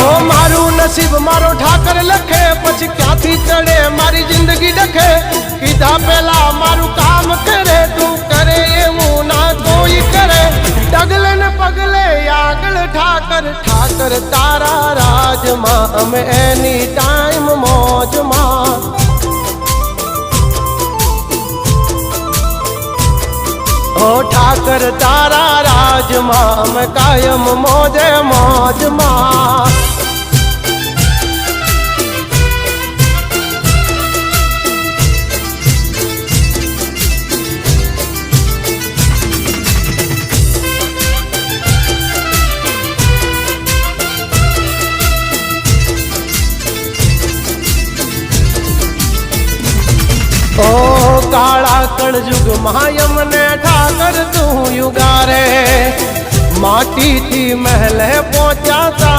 ओ मारू नसीब मारो ठाकर लखे पछ क्यांथी चढ़े मारी जिंदगी डखे कीधा पेला मारू काम करे तू करे एवं ना कोई करे डगले न पगले आगल ठाकर ठाकर तारा राज मां हम एनी टाइम मौज मां ओ ठाकर तारा राज मां हम कायम मौजे मौज मां ओ काला कलयुग मायम ने ठाकर तू युगारे माटी थी महल पहुंचा।